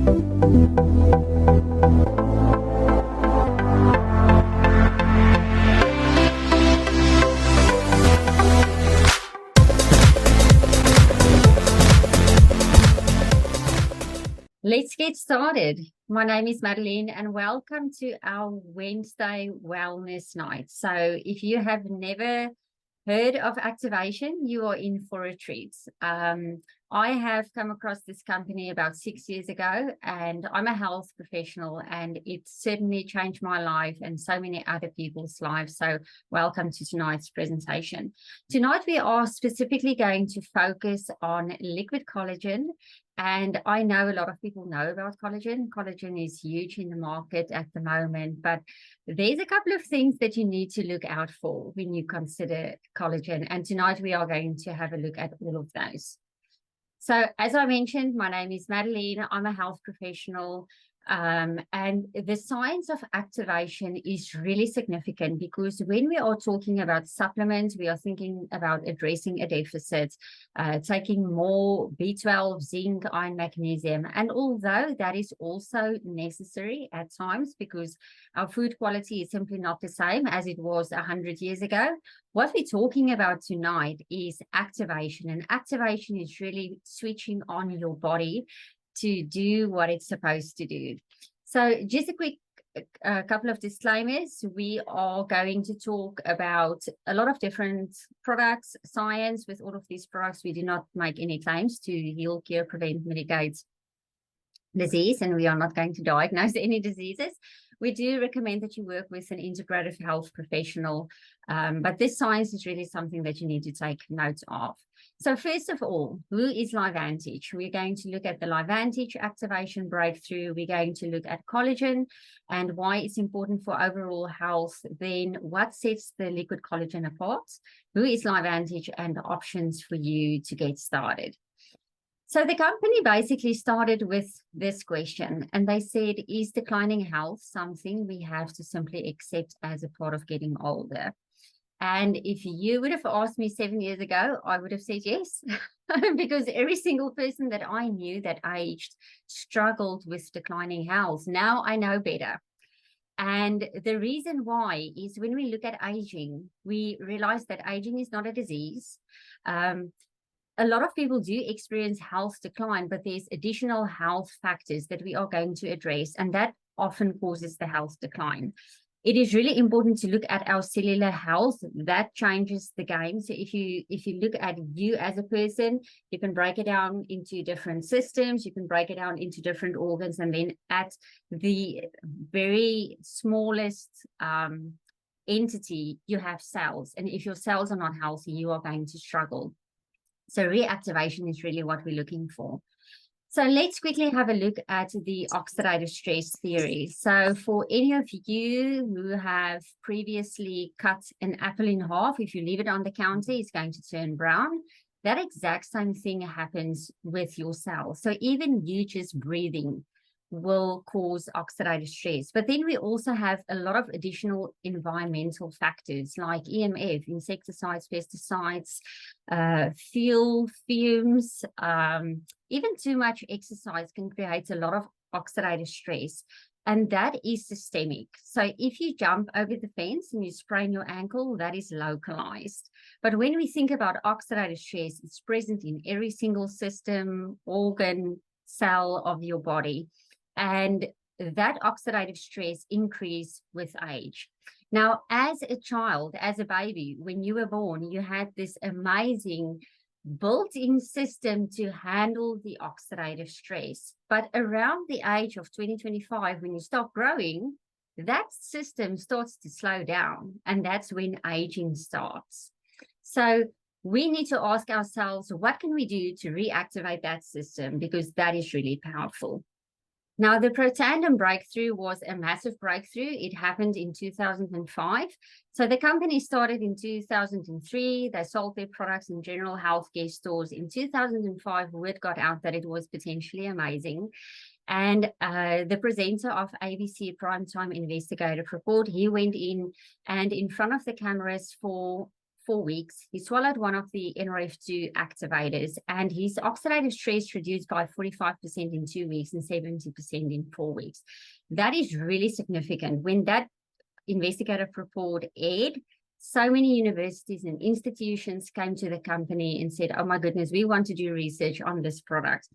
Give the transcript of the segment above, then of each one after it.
Let's get started. My name is Madaleen and welcome to our Wednesday Wellness Night. So if you have never heard of activation, you are in for a treat. I have come across this company about 6 years ago, and I'm a health professional, and it certainly changed my life and so many other people's lives. So welcome to tonight's presentation. Tonight we are specifically going to focus on liquid collagen. And I know a lot of people know about collagen. Collagen is huge in the market at the moment, but there's a couple of things that you need to look out for when you consider collagen. And tonight we are going to have a look at all of those. So as I mentioned, my name is Madaleen. I'm a health professional. And the science of activation is really significant because when we are talking about supplements, we are thinking about addressing a deficit, taking more B12, zinc, iron, magnesium. And although that is also necessary at times because our food quality is simply not the same as it was 100 years ago, what we're talking about tonight is activation. And activation is really switching on your body to do what it's supposed to do. So just a quick couple of disclaimers. We are going to talk about a lot of different products, science. With all of these products, we do not make any claims to heal, cure, prevent, mitigate disease, and we are not going to diagnose any diseases. We do recommend that you work with an integrative health professional, but this science is really something that you need to take note of. So first of all, who is LiveVantage? We're going to look at the LiveVantage activation breakthrough. We're going to look at collagen and why it's important for overall health. Then what sets the liquid collagen apart? Who is LiveVantage and the options for you to get started? So the company basically started with this question, and they said, is declining health something we have to simply accept as a part of getting older? And if you would have asked me 7 years ago, I would have said yes, because every single person that I knew that aged struggled with declining health. Now I know better. And the reason why is when we look at aging, we realize that aging is not a disease. A lot of people do experience health decline, but there's additional health factors that we are going to address, and that often causes the health decline. It is really important to look at our cellular health. That changes the game. So if you look at you as a person, you can break it down into different systems, you can break it down into different organs, and then at the very smallest entity, you have cells. And if your cells are not healthy, you are going to struggle. So reactivation is really what we're looking for. So let's quickly have a look at the oxidative stress theory. So for any of you who have previously cut an apple in half, if you leave it on the counter, it's going to turn brown. That exact same thing happens with your cells. So even you just breathing will cause oxidative stress. But then we also have a lot of additional environmental factors like EMF, insecticides, pesticides, fuel, fumes, even too much exercise can create a lot of oxidative stress. And that is systemic. So if you jump over the fence and you sprain your ankle, that is localized. But when we think about oxidative stress, it's present in every single system, organ, cell of your body. And that oxidative stress increases with age. Now, as a child, as a baby, when you were born, you had this amazing built-in system to handle the oxidative stress. But around the age of 20-25, when you stop growing, that system starts to slow down, and that's when aging starts. So we need to ask ourselves, what can we do to reactivate that system? Because that is really powerful. Now, the Protandim breakthrough was a massive breakthrough. It happened in 2005. So the company started in 2003. They sold their products in general healthcare stores. In 2005, word got out that it was potentially amazing. And the presenter of ABC Primetime Investigative Report, he went in and in front of the cameras for 4 weeks, he swallowed one of the NRF2 activators, and his oxidative stress reduced by 45% in 2 weeks and 70% in 4 weeks. That is really significant. When that investigative report aired, so many universities and institutions came to the company and said, oh my goodness, we want to do research on this product.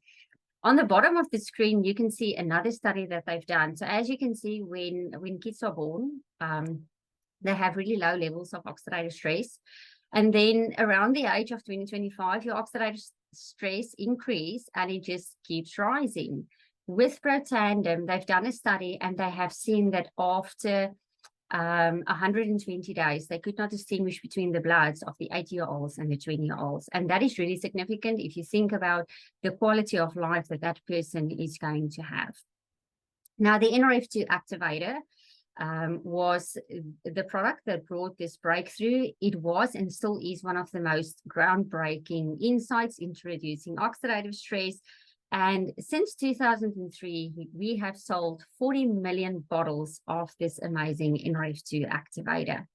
On the bottom of the screen, you can see another study that they've done. So as you can see, when kids are born, they have really low levels of oxidative stress. And then around the age of 2025, your oxidative stress increase and it just keeps rising. With Protandim, they've done a study and they have seen that after 120 days, they could not distinguish between the bloods of the 80-year-olds and the 20-year-olds. And that is really significant if you think about the quality of life that that person is going to have. Now, the NRF2 activator was the product that brought this breakthrough. It was and still is one of the most groundbreaking insights into reducing oxidative stress. And since 2003, we have sold 40 million bottles of this amazing NRF2 activator.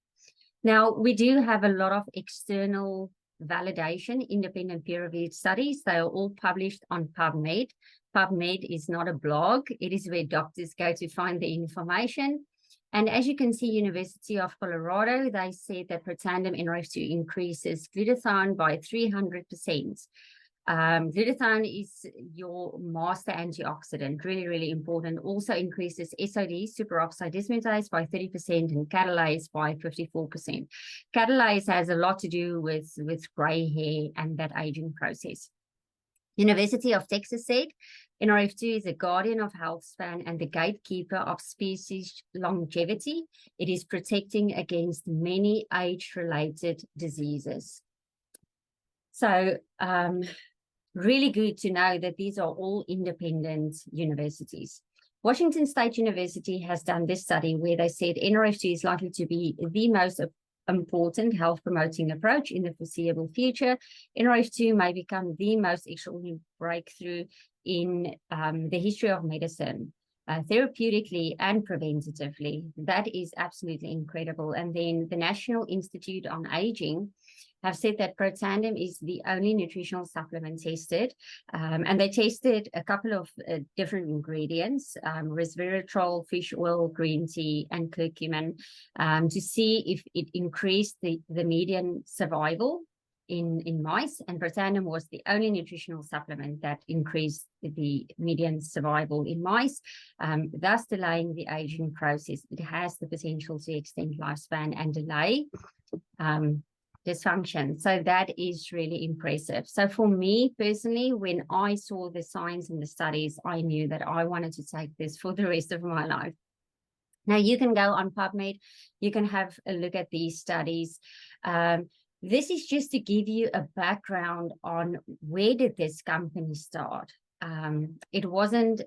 Now, we do have a lot of external validation, independent peer-reviewed studies. They are all published on PubMed. PubMed is not a blog. It is where doctors go to find the information. And as you can see, University of Colorado, they said that Protandim NRF2 increases glutathione by 300%. Glutathione is your master antioxidant, really, really important. Also increases SOD, superoxide dismutase, by 30% and catalase by 54%. Catalase has a lot to do with gray hair and that aging process. University of Texas said NRF2 is a guardian of health span and the gatekeeper of species longevity. It is protecting against many age-related diseases. So, really good to know that these are all independent universities. Washington State University has done this study where they said NRF2 is likely to be the most important health promoting approach in the foreseeable future. NRF2 may become the most extraordinary breakthrough in the history of medicine, therapeutically and preventatively. That is absolutely incredible. And then the National Institute on Aging have said that Protandim is the only nutritional supplement tested. And they tested a couple of different ingredients, resveratrol, fish oil, green tea, and curcumin, to see if it increased the median survival in mice. And Protandim was the only nutritional supplement that increased the median survival in mice, thus delaying the aging process. It has the potential to extend lifespan and delay dysfunction. So that is really impressive. So for me personally, when I saw the science and the studies, I knew that I wanted to take this for the rest of my life. Now you can go on PubMed, you can have a look at these studies. This is just to give you a background on where did this company start. It wasn't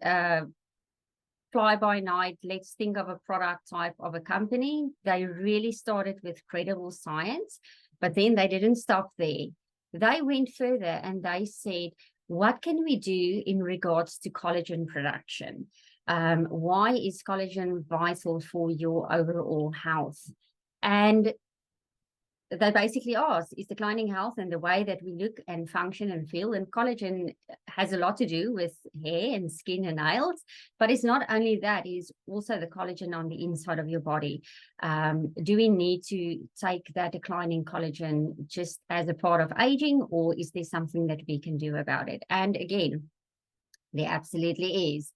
fly by night, let's think of a product type of a company. They really started with credible science, but then they didn't stop there. They went further and they said, what can we do in regards to collagen production? Why is collagen vital for your overall health? And they basically asked, is declining health and the way that we look and function and feel? And collagen has a lot to do with hair and skin and nails, but it's not only that, it's also the collagen on the inside of your body. Do we need to take that declining collagen just as a part of aging, or is there something that we can do about it? And again, there absolutely is.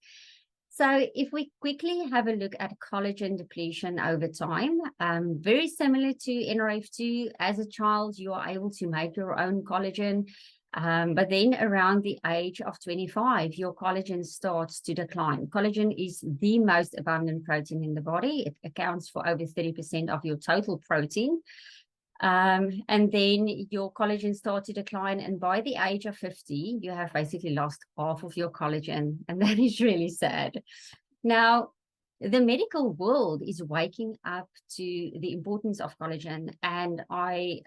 So if we quickly have a look at collagen depletion over time, very similar to NRF2, as a child, you are able to make your own collagen. But then around the age of 25, your collagen starts to decline. Collagen is the most abundant protein in the body. It accounts for over 30% of your total protein. And then your collagen starts to decline. And by the age of 50, you have basically lost half of your collagen. And that is really sad. Now, the medical world is waking up to the importance of collagen. And I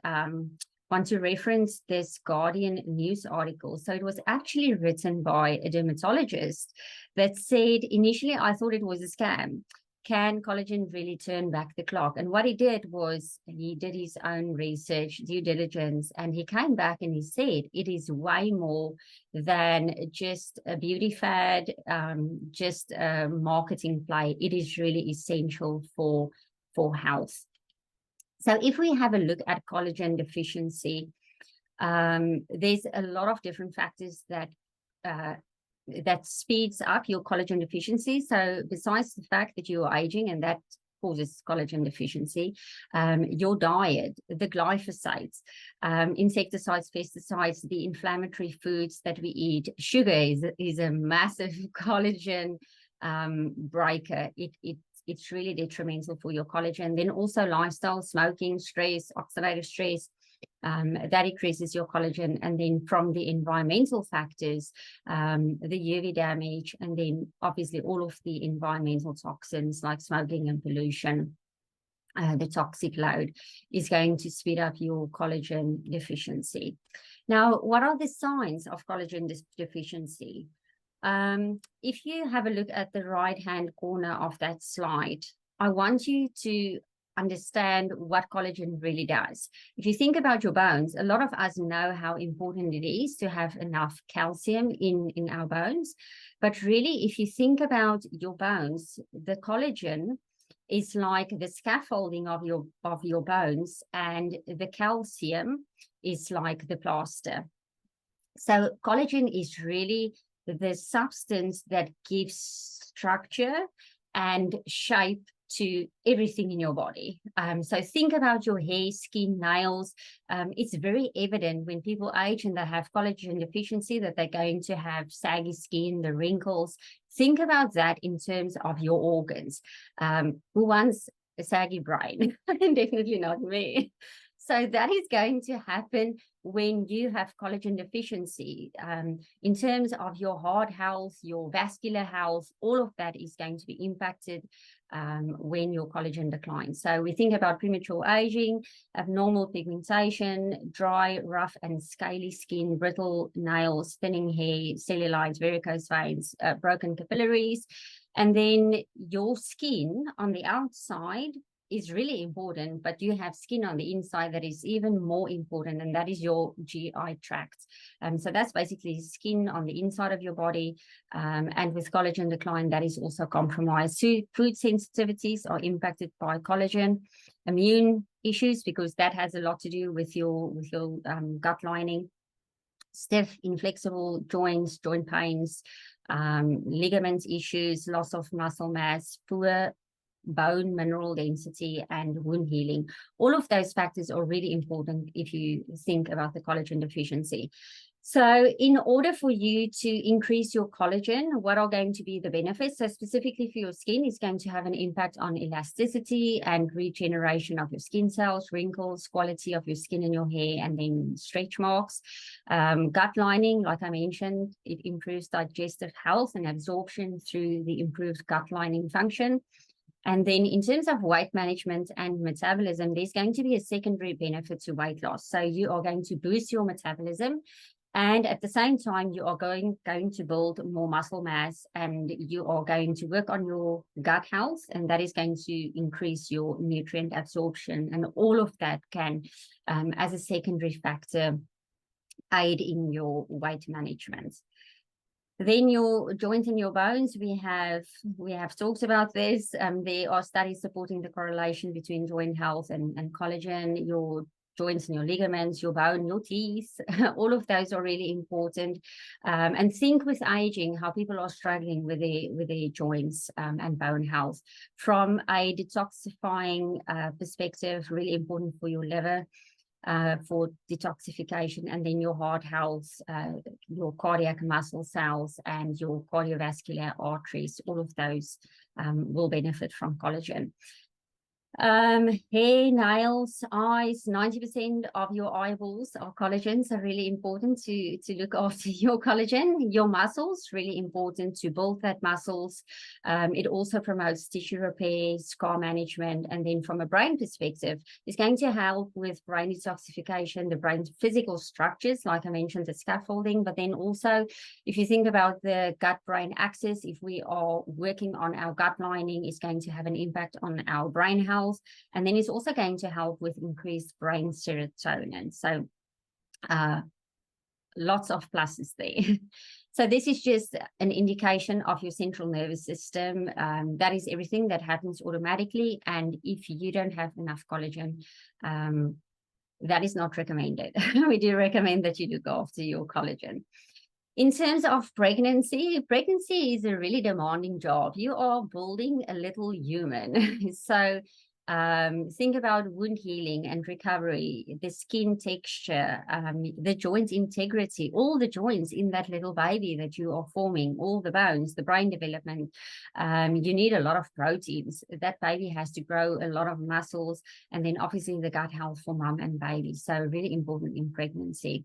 want to reference this Guardian news article. So it was actually written by a dermatologist that said, initially, I thought it was a scam. can collagen really turn back the clock? And what he did was he did his own research, due diligence, and he came back and he said it is way more than just a beauty fad, just a marketing play. It is really essential for health. So if we have a look at collagen deficiency, there's a lot of different factors that speeds up your collagen deficiency. So besides the fact that you are aging and that causes collagen deficiency, your diet, the glyphosates, insecticides, pesticides, the inflammatory foods that we eat, sugar is a massive collagen breaker. It's really detrimental for your collagen. Then also lifestyle, smoking, stress, oxidative stress, that increases your collagen. And then from the environmental factors, the UV damage, and then obviously all of the environmental toxins like smoking and pollution, the toxic load is going to speed up your collagen deficiency. Now, what are the signs of collagen deficiency? If you have a look at the right-hand corner of that slide, I want you to understand what collagen really does. If you think about your bones, a lot of us know how important it is to have enough calcium in our bones. But really, if you think about your bones, the collagen is like the scaffolding of your bones, and the calcium is like the plaster. So collagen is really the substance that gives structure and shape to everything in your body. So think about your hair, skin, nails. It's very evident when people age and they have collagen deficiency that they're going to have saggy skin, the wrinkles. Think about that in terms of your organs. Who wants a saggy brain? Definitely not me. So that is going to happen when you have collagen deficiency. In terms of your heart health, your vascular health, all of that is going to be impacted when your collagen declines. So we think about premature aging, abnormal pigmentation, dry, rough and scaly skin, brittle nails, thinning hair, cellulites, varicose veins, broken capillaries. And then your skin on the outside is really important, but you have skin on the inside that is even more important, and that is your GI tract. So that's basically skin on the inside of your body, and with collagen decline, that is also compromised. So food sensitivities are impacted by collagen, immune issues, because that has a lot to do with your gut lining, stiff, inflexible joints, joint pains, ligament issues, loss of muscle mass, poor bone mineral density, and wound healing. All of those factors are really important if you think about the collagen deficiency. So in order for you to increase your collagen, what are going to be the benefits? So specifically for your skin, it's going to have an impact on elasticity and regeneration of your skin cells, wrinkles, quality of your skin and your hair, and then stretch marks. Gut lining, like I mentioned, it improves digestive health and absorption through the improved gut lining function. And then in terms of weight management and metabolism, there's going to be a secondary benefit to weight loss. So you are going to boost your metabolism, and at the same time, you are going to build more muscle mass, and you are going to work on your gut health, and that is going to increase your nutrient absorption. And all of that can, as a secondary factor, aid in your weight management. Then your joints and your bones, we have talked about this. There are studies supporting the correlation between joint health and collagen. Your joints and your ligaments, your bone, your teeth, all of those are really important. And think with aging how people are struggling with their joints and bone health. From a detoxifying perspective, really important for your liver, for detoxification, and then your heart health, your cardiac muscle cells, and your cardiovascular arteries. All of those will benefit from collagen. Hair, nails, eyes, 90% of your eyeballs are collagen, so really important to look after your collagen. Your muscles, really important to build that muscles. It also promotes tissue repair, scar management, and then from a brain perspective, it's going to help with brain detoxification, the brain's physical structures, like I mentioned, the scaffolding, but then also if you think about the gut-brain axis, if we are working on our gut lining, it's going to have an impact on our brain health. And then it's also going to help with increased brain serotonin. So lots of pluses there. So this is just an indication of your central nervous system. That is everything that happens automatically. And if you don't have enough collagen, that is not recommended. We do recommend that you look after your collagen. In terms of pregnancy, pregnancy is a really demanding job. You are building a little human. So think about wound healing and recovery, the skin texture, the joint integrity, all the joints in that little baby that you are forming, all the bones, the brain development. You need a lot of proteins. That baby has to grow a lot of muscles, and then obviously the gut health for mom and baby. So really important in pregnancy.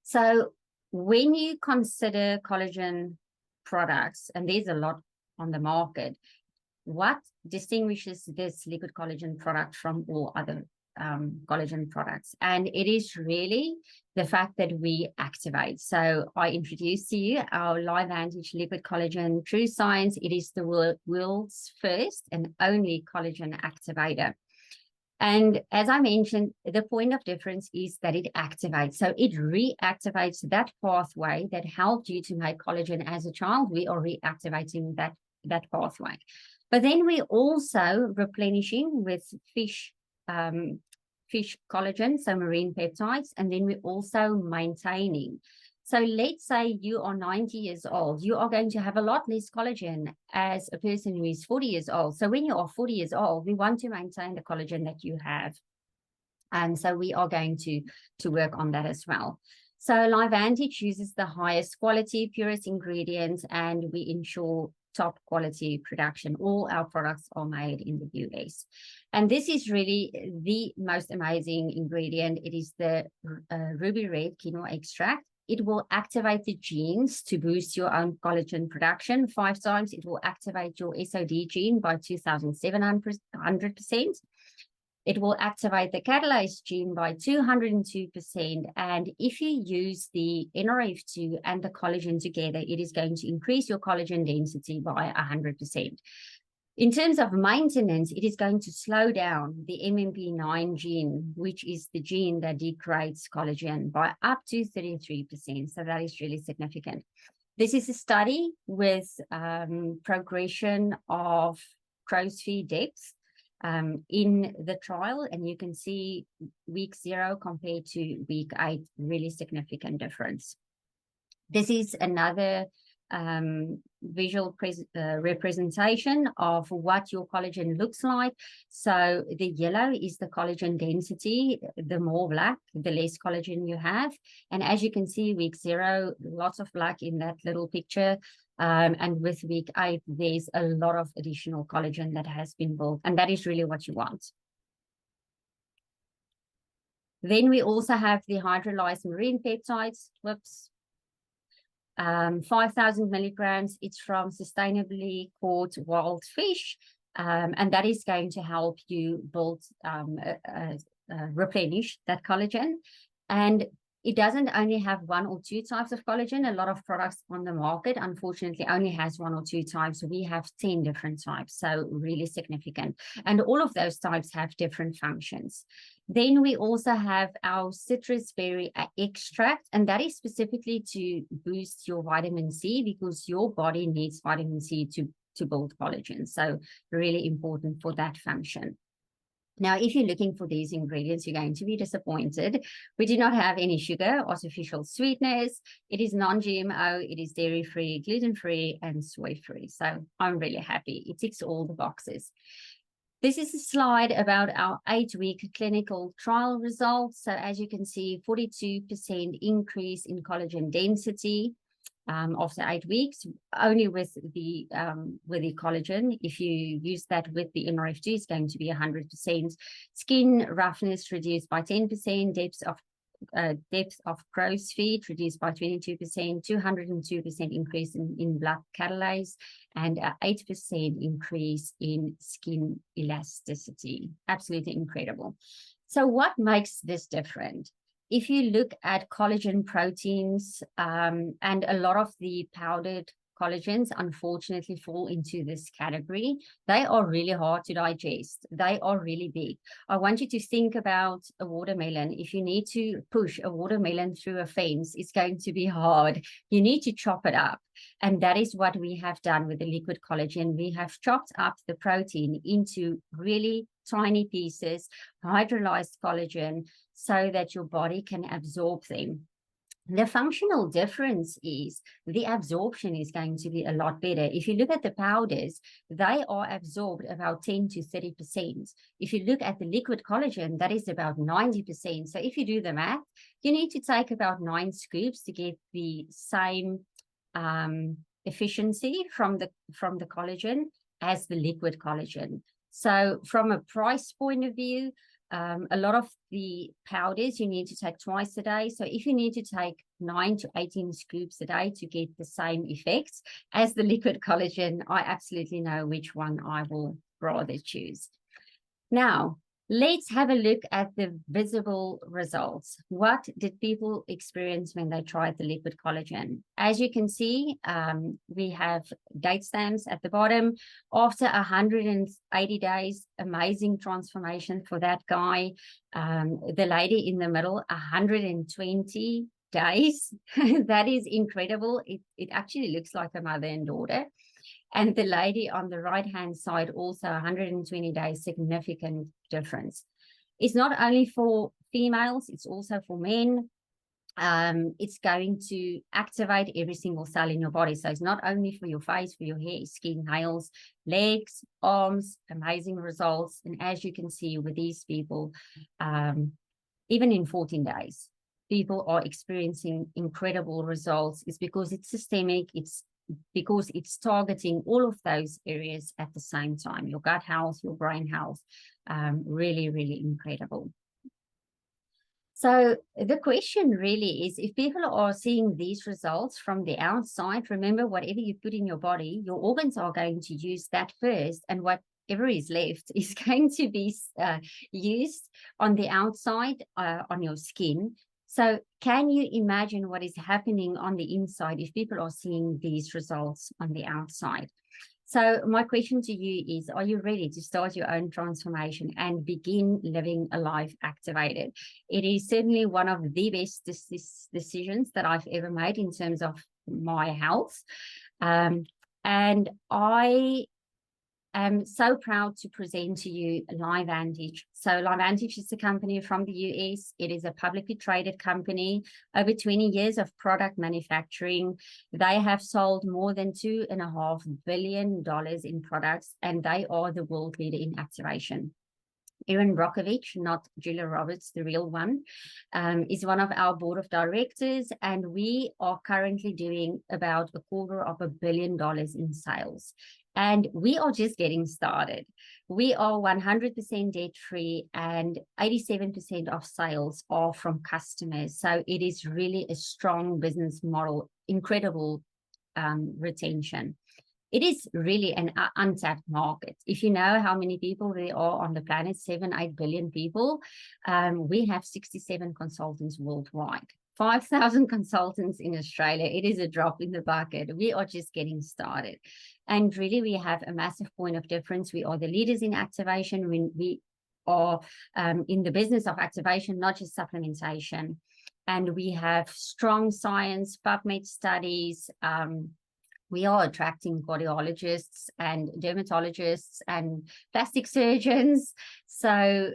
So when you consider collagen products, and there's a lot on the market, what distinguishes this liquid collagen product from all other collagen products? And it is really the fact that we activate. So I introduced to you our LiveVantage liquid collagen True Science. It is the world's first and only collagen activator. And as I mentioned, the point of difference is that it activates. So it reactivates that pathway that helped you to make collagen as a child. We are reactivating that pathway. But then we're also replenishing with fish collagen, so marine peptides, and then we're also maintaining. So let's say you are 90 years old, you are going to have a lot less collagen as a person who is 40 years old. So when you are 40 years old, we want to maintain the collagen that you have. And so we are going to work on that as well. So LiveVantage uses the highest quality, purest ingredients, and we ensure top quality production. All our products are made in the US. And this is really the most amazing ingredient. It is the ruby red quinoa extract. It will activate the genes to boost your own collagen production 5 times. It will activate your SOD gene by 2,700%. It will activate the catalase gene by 202%. And if you use the NRF2 and the collagen together, it is going to increase your collagen density by 100%. In terms of maintenance, it is going to slow down the MMP9 gene, which is the gene that degrades collagen, by up to 33%. So that is really significant. This is a study with progression of crow's feet depth in the trial, and you can see week 0 compared to week 8, really significant difference. This is another visual representation of what your collagen looks like. So the yellow is the collagen density. The more black, the less collagen you have. And as you can see, week 0, lots of black in that little picture. And with week 8, there's a lot of additional collagen that has been built. And that is really what you want. Then we also have the hydrolyzed marine peptides. Whoops. 5,000 milligrams. It's from sustainably caught wild fish. And that is going to help you build, replenish that collagen. And it doesn't only have 1 or 2 types of collagen. A lot of products on the market, unfortunately, only has 1 or 2 types. We have 10 different types, so really significant. And all of those types have different functions. Then we also have our citrus berry extract, and that is specifically to boost your vitamin C, because your body needs vitamin C to build collagen. So really important for that function. Now, if you're looking for these ingredients, you're going to be disappointed. We do not have any sugar, artificial sweeteners. It is non-GMO, it is dairy-free, gluten-free, and soy-free. So I'm really happy. It ticks all the boxes. This is a slide about our 8-week clinical trial results. So as you can see, 42% increase in collagen density. after 8 weeks, only with the collagen. If you use that with the MRF2, it's going to be 100%. Skin roughness reduced by 10%, depth of crow's feet reduced by 22%, 202% increase in blood catalase, and an 8% increase in skin elasticity. Absolutely incredible. So what makes this different? If you look at collagen proteins, and a lot of the powdered collagens unfortunately fall into this category. They are really hard to digest. They are really big. I want you to think about a watermelon. If you need to push a watermelon through a fence, it's going to be hard. You need to chop it up. And that is what we have done with the liquid collagen. We have chopped up the protein into really tiny pieces, hydrolyzed collagen, so that your body can absorb them. The functional difference is the absorption is going to be a lot better. If you look at the powders, they are absorbed about 10 to 30%. If you look at the liquid collagen, that is about 90%. So if you do the math, you need to take about 9 scoops to get the same efficiency from the collagen as the liquid collagen. So from a price point of view, a lot of the powders you need to take twice a day. So if you need to take 9 to 18 scoops a day to get the same effects as the liquid collagen, I absolutely know which one I will rather choose. Now, let's have a look at the visible results. What did people experience when they tried the liquid collagen? As you can see, we have date stamps at the bottom. After 180 days, amazing transformation for that guy. The lady in the middle, 120 days. That is incredible. It actually looks like a mother and daughter. And the lady on the right-hand side, also 120 days, significant difference. It's not only for females, it's also for men. It's going to activate every single cell in your body. So it's not only for your face, for your hair, skin, nails, legs, arms, amazing results. And as you can see with these people, even in 14 days, people are experiencing incredible results. It's because it's systemic, it's because it's targeting all of those areas at the same time, your gut health, your brain health. Really, really incredible. So the question really is, if people are seeing these results from the outside, remember, whatever you put in your body, your organs are going to use that first, and whatever is left is going to be used on the outside, on your skin. So can you imagine what is happening on the inside if people are seeing these results on the outside? So my question to you is, are you ready to start your own transformation and begin living a life activated? It is certainly one of the best decisions that I've ever made in terms of my health. And I am so proud to present to you LiveVantage. So LiveVantage is a company from the US. It is a publicly traded company, over 20 years of product manufacturing. They have sold more than $2.5 billion in products, and they are the world leader in activation. Erin Brockovich, not Julia Roberts, the real one, is one of our board of directors, and we are currently doing about $250 million in sales. And we are just getting started. We are 100% debt-free, and 87% of sales are from customers. So it is really a strong business model, incredible retention. It is really an untapped market. If you know how many people there are on the planet, 7-8 billion people, we have 67 consultants worldwide. 5,000 consultants in Australia. It is a drop in the bucket. We are just getting started. And really, we have a massive point of difference. We are the leaders in activation. We are in the business of activation, not just supplementation. And we have strong science, PubMed studies. We are attracting cardiologists and dermatologists and plastic surgeons. So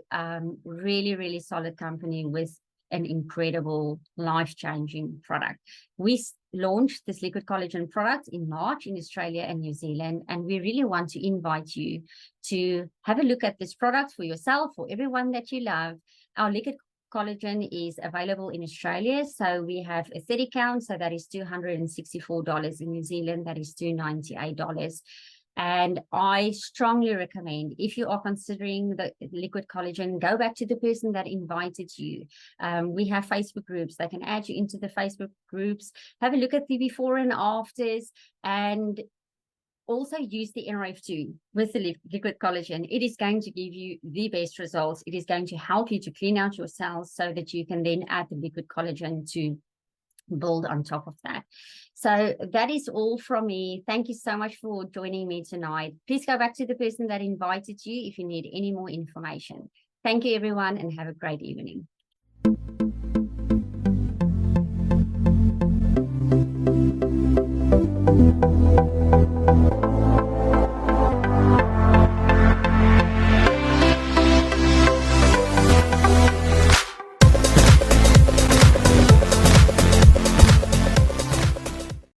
really, really solid company with an incredible life-changing product. We launched this liquid collagen product in March in Australia and New Zealand, and we really want to invite you to have a look at this product for yourself, for everyone that you love. Our liquid collagen is available in Australia. So we have a 30 count, so that is $264. In New Zealand, that is $298. And I strongly recommend, if you are considering the liquid collagen, go back to the person that invited you. We have Facebook groups. They can add you into the Facebook groups. Have a look at the before and afters, and also use the NRF2 with the liquid collagen. It is going to give you the best results. It is going to help you to clean out your cells so that you can then add the liquid collagen to build on top of that. So that is all from me. Thank you so much for joining me tonight. Please go back to the person that invited you if you need any more information. Thank you, everyone, and have a great evening.